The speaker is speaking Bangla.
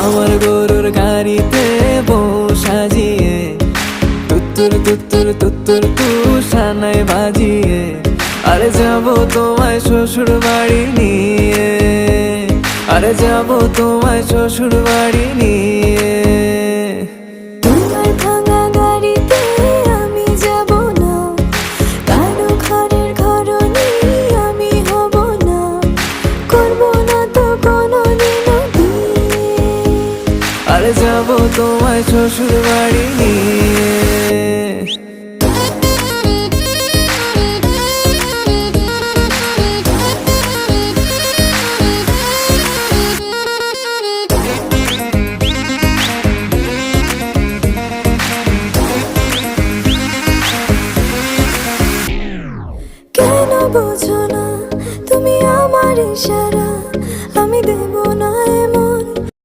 আমার গরুর গাড়িতে বউ সাজিয়ে তুত্তুর তুত্তুর তুত্তুর তুষানায় বাজিয়ে আরে যাব তোমায় শ্বশুর বাড়ি নিয়ে, আরে যাব তোমায় শ্বশুর বাড়ি নিয়ে। তোমার ভাঙা গাড়িতে আমি যাব না, কারো ঘরের ঘরনি আমি হব না, করব না তো কোনোদিনও বিয়ে। আরে যাব তোমায় শ্বশুর বাড়ি নিয়ে। কেন বোঝো না তুমি আমার ইশারা?